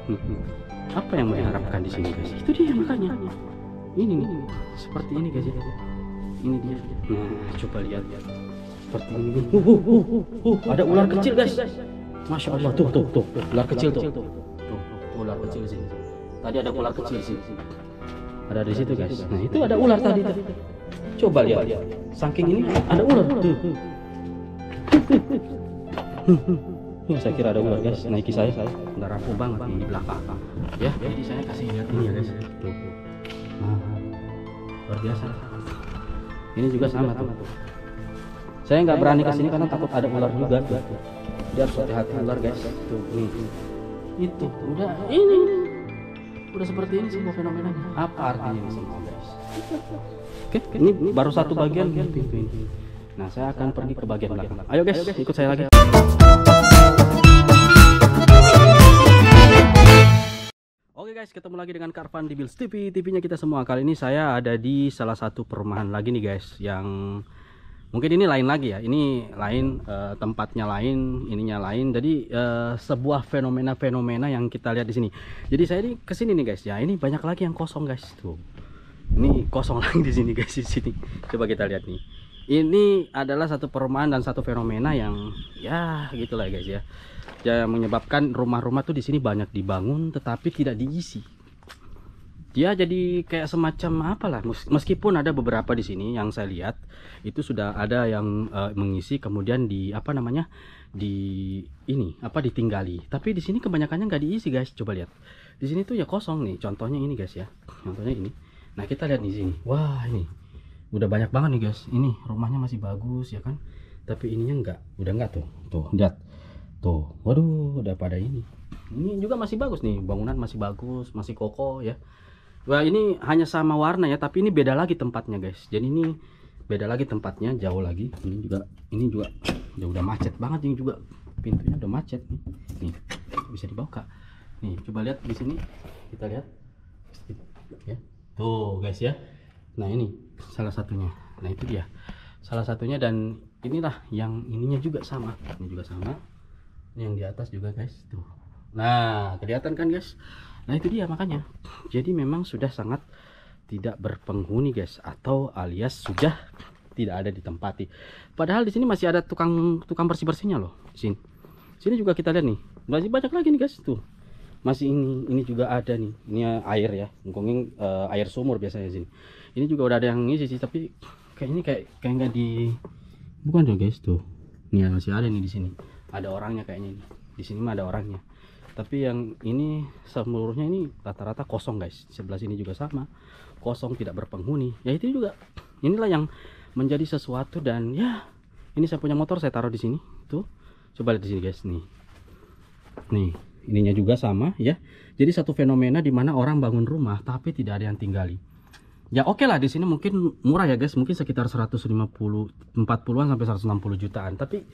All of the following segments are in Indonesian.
Nih, apa yang mau diharapkan di sini guys? Itu dia makanya. Ini nih, seperti ini guys ya. Ini dia. Nah, coba lihat seperti ini nih. Ada ular kecil guys. Masya Allah, tuh, ular kecil tuh. Tuh, ular kecil di sini. Tadi ada ular kecil di sini. Ada di situ guys. Nah, itu ada ular tadi. Coba lihat. Saking ini ada ular tuh. Saya kira ada ular guys. Naiki saya udah rapuh banget di belakang. Ya, jadi saya kasih lihat ini ya guys. Tuh. Nah, luar biasa. Ini juga sama tuh. Saya nggak berani kesini karena takut ada ular juga tuh. Dia harus hati-hati ular guys. Tuh, nih. Itu udah ini. Udah seperti ini semua fenomenanya. Apa artinya ini semua guys? Oke, ini baru satu bagian pintu ini. Nah, saya akan pergi ke bagian belakang. Ayo guys, ikut saya lagi. Oke guys, ketemu lagi dengan Karvan di Bills TV, TV-nya kita semua. Kali ini saya ada di salah satu perumahan lagi nih guys, yang mungkin ini lain lagi ya. Ini lain, tempatnya lain, ininya lain. Jadi sebuah fenomena-fenomena yang kita lihat di sini. Jadi saya ini kesini nih guys ya. Ini banyak lagi yang kosong guys tuh. Ini kosong lagi di sini guys di sini. Coba kita lihat nih. Ini adalah satu perumahan dan satu fenomena yang ya gitulah guys ya. Yang menyebabkan rumah-rumah tuh di sini banyak dibangun tetapi tidak diisi. Dia jadi kayak semacam apalah, meskipun ada beberapa di sini yang saya lihat itu sudah ada yang mengisi kemudian di apa namanya di ini apa ditinggali. Tapi di sini kebanyakannya nggak diisi guys. Coba lihat. Di sini tuh ya kosong nih. Contohnya ini guys ya. Contohnya ini. Nah, kita lihat di sini. Wah, ini udah banyak banget nih guys. Ini rumahnya masih bagus ya kan. Tapi ininya enggak. Udah enggak tuh. Tuh, lihat. Tuh. Waduh, udah pada ini. Ini juga masih bagus nih. Bangunan masih bagus, masih kokoh ya. Wah, ini hanya sama warna ya, tapi ini beda lagi tempatnya guys. Jadi ini beda lagi tempatnya, jauh lagi. Ini juga udah macet banget ini juga. Pintunya udah macet nih. Nih, bisa dibuka. Nih, coba lihat di sini. Kita lihat. Ya. Tuh guys ya. Nah, ini salah satunya. Nah, itu dia salah satunya. Dan inilah yang ininya juga sama. Ini juga sama. Ini yang di atas juga guys. Tuh. Nah, kelihatan kan guys. Nah, itu dia makanya. Jadi memang sudah sangat tidak berpenghuni guys, atau alias sudah tidak ada ditempati. Padahal di sini masih ada tukang bersih-bersihnya loh. Sini juga kita lihat nih. Masih banyak lagi nih guys tuh. Masih ini juga ada nih. Ini air ya. Mungkin air sumur biasanya sini. Ini juga udah ada yang ngisi sih, tapi kayak nggak di bukan tuh guys tuh. Nih masih ada nih di sini. Ada orangnya kayaknya nih. Di sini mah ada orangnya. Tapi yang ini seluruhnya ini rata-rata kosong guys. Sebelah sini juga sama. Kosong, tidak berpenghuni. Ya itu juga. Inilah yang menjadi sesuatu. Dan ya, ini saya punya motor, saya taruh di sini. Tuh. Coba lihat di sini guys nih. Nih. Ininya juga sama ya. Jadi satu fenomena di mana orang bangun rumah tapi tidak ada yang tinggali. Ya oke lah, di sini mungkin murah ya guys, mungkin sekitar 40-an sampai 160 jutaan. Tapi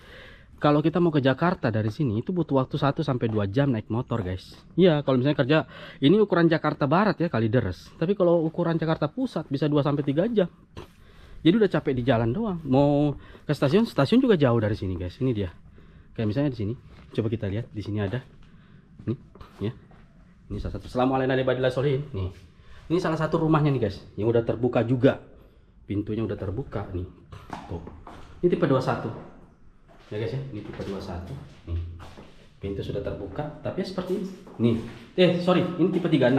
kalau kita mau ke Jakarta dari sini itu butuh waktu 1 sampai 2 jam naik motor guys. Iya, kalau misalnya kerja ini ukuran Jakarta Barat ya, Kalideres. Tapi kalau ukuran Jakarta Pusat bisa 2 sampai 3 jam. Jadi udah capek di jalan doang. Mau ke stasiun juga jauh dari sini guys. Ini dia. Kayak misalnya di sini. Coba kita lihat, di sini ada. Nih, ya. Ini salah satu. Nih. Ini salah satu rumahnya nih guys, yang udah terbuka juga. Pintunya udah terbuka nih. Tuh. Ini tipe 21. Ya guys ya, ini tipe 21. Nih. Pintu sudah terbuka, tapi ya seperti ini. Nih. Ini tipe 36.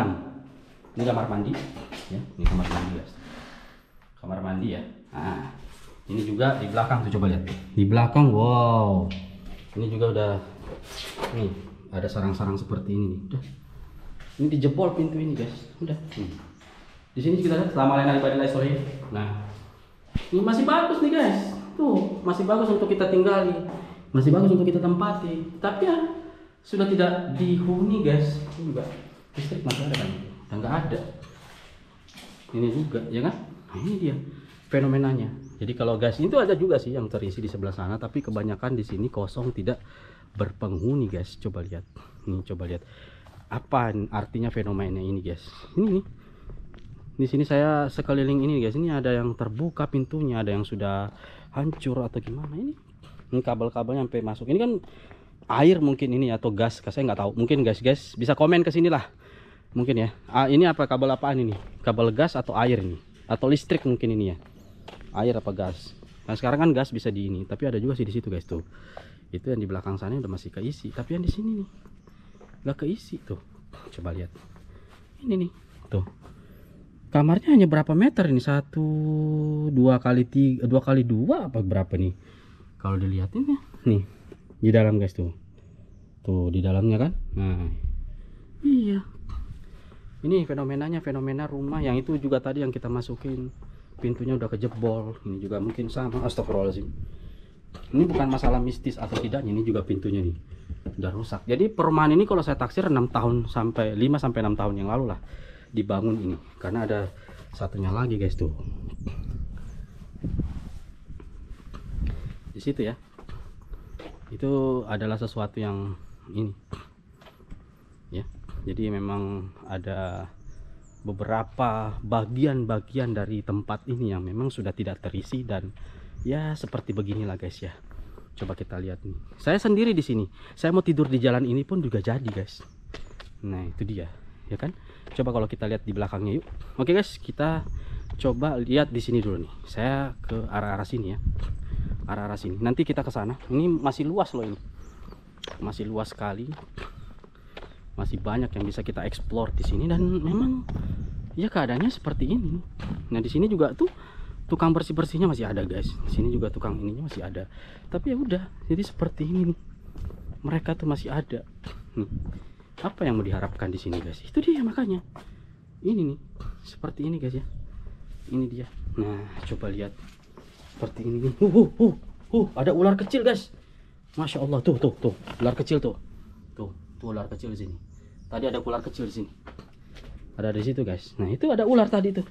Ini kamar mandi. Ya, ini kamar mandi guys. Kamar mandi ya. Nah, ini juga di belakang tuh, coba lihat. Di belakang, wow. Ini juga udah nih. Ada sarang-sarang seperti ini nih. Udah. Ini dijebol pintu ini guys. Udah. Di sini kita lihat selama Nah, ini masih bagus nih guys. Tuh, masih bagus untuk kita tinggali. Masih bagus untuk kita tempati. Tapi ya sudah tidak dihuni guys. Ini juga listrik masih ada kan? Enggak ada. Ini juga, ya kan? Nah, ini dia fenomenanya. Jadi kalau gas itu ada juga sih yang terisi di sebelah sana, tapi kebanyakan di sini kosong, tidak berpenghuni guys. Coba lihat. Nih, coba lihat. Apa artinya fenomena ini guys? Ini nih. Di sini saya sekeliling ini guys. Ini ada yang terbuka pintunya, ada yang sudah hancur atau gimana ini. Ini kabel-kabelnya sampai masuk. Ini kan air mungkin ini atau gas, saya nggak tahu. Mungkin guys bisa komen ke sini lah mungkin ya. Ini apa, kabel apaan ini, kabel gas atau air ini, atau listrik mungkin ini ya, air apa gas. Nah sekarang kan gas bisa di ini, tapi ada juga sih di situ guys tuh. Itu yang di belakang sana udah masih keisi, tapi yang di sini nih nggak keisi tuh. Coba lihat ini nih tuh, kamarnya hanya berapa meter ini, 1 2 kali 3 2 kali 2 apa berapa nih kalau dilihatin ya nih di dalam guys tuh di dalamnya kan. Nah iya, ini fenomena rumah yang itu juga tadi yang kita masukin pintunya udah kejebol. Ini juga mungkin sama. Astagfirullahaladzim, ini bukan masalah mistis atau tidaknya, ini juga pintunya nih udah rusak. Jadi perumahan ini kalau saya taksir 6 tahun sampai 5 sampai 6 tahun yang lalu lah dibangun ini, karena ada satunya lagi guys tuh di situ ya. Itu adalah sesuatu yang ini ya. Jadi memang ada beberapa bagian-bagian dari tempat ini yang memang sudah tidak terisi, dan ya seperti beginilah guys ya. Coba kita lihat nih, saya sendiri di sini, saya mau tidur di jalan ini pun juga jadi guys. Nah itu dia ya kan. Coba kalau kita lihat di belakangnya yuk. Oke guys, kita coba lihat di sini dulu nih. Saya ke arah-arah sini ya, arah-arah sini, nanti kita ke sana. Ini masih luas loh, ini masih luas sekali, masih banyak yang bisa kita explore di sini. Dan memang ya keadaannya seperti ini. Nah di sini juga tuh tukang bersih-bersihnya masih ada guys. Di sini juga tukang ininya masih ada. Tapi ya udah, jadi seperti ini nih, mereka tuh masih ada nih. Apa yang mau diharapkan di sini guys? Itu dia makanya ini nih seperti ini guys ya. Ini dia. Nah coba lihat seperti ini nih. Ada ular kecil guys. Masya Allah, tuh ular kecil tuh ular kecil di sini. Tadi ada ular kecil di sini, ada di situ guys. Nah itu ada ular tadi tuh.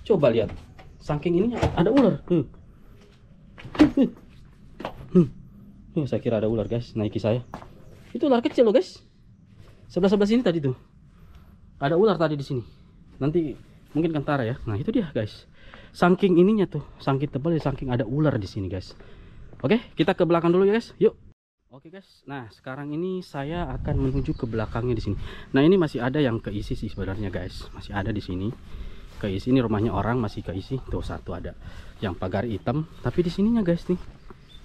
Coba lihat, saking ininya ada ular. Saya kira ada ular guys, naiki saya. Itu ular kecil loh guys. Sebelah sini tadi tuh ada ular tadi di sini. Nanti mungkin kentara ya. Nah itu dia guys. Saking ininya tuh, saking tebal ya, saking ada ular di sini guys. Oke, kita ke belakang dulu ya guys. Yuk. Oke guys. Nah sekarang ini saya akan menuju ke belakangnya di sini. Nah ini masih ada yang keisi sih sebenarnya guys. Masih ada di sini keisi. Ini rumahnya orang masih keisi. Tuh satu ada yang pagar hitam. Tapi di sininya guys nih.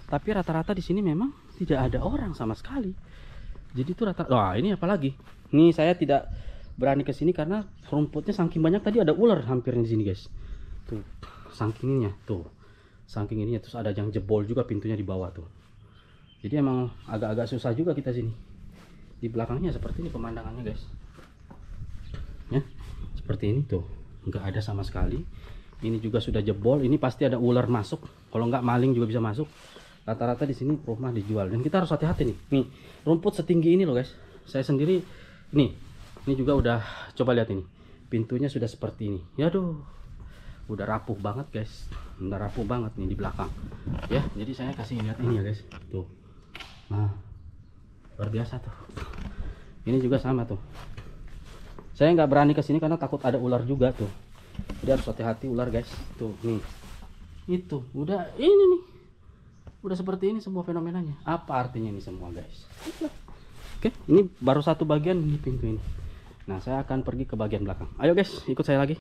Tapi rata-rata di sini memang tidak ada orang sama sekali. Jadi itu rata. Wah ini apalagi? Nih saya tidak berani ke sini karena rumputnya saking banyak, tadi ada ular hampir di sini guys. Tuh saking ininya tuh, saking ininya. Terus ada yang jebol juga pintunya di bawah tuh. Jadi emang agak-agak susah juga kita sini. Di belakangnya seperti ini pemandangannya guys. Ya seperti ini tuh, nggak ada sama sekali. Ini juga sudah jebol. Ini pasti ada ular masuk. Kalau nggak maling juga bisa masuk. Rata-rata di sini rumah dijual, dan kita harus hati-hati nih. Nih rumput setinggi ini loh guys. Saya sendiri ini juga udah coba lihat ini. Pintunya sudah seperti ini. Ya aduh, udah rapuh banget guys. Udah rapuh banget nih di belakang. Ya, jadi saya kasih lihat ini ya guys. Tuh. Nah, luar biasa tuh. Ini juga sama tuh. Saya nggak berani ke sini karena takut ada ular juga tuh. Jadi harus hati-hati ular guys. Tuh nih. Itu udah ini nih. Udah seperti ini semua fenomenanya. Apa artinya ini semua guys? Oke, ini baru satu bagian di pintu ini. Nah saya akan pergi ke bagian belakang. Ayo guys, ikut saya lagi.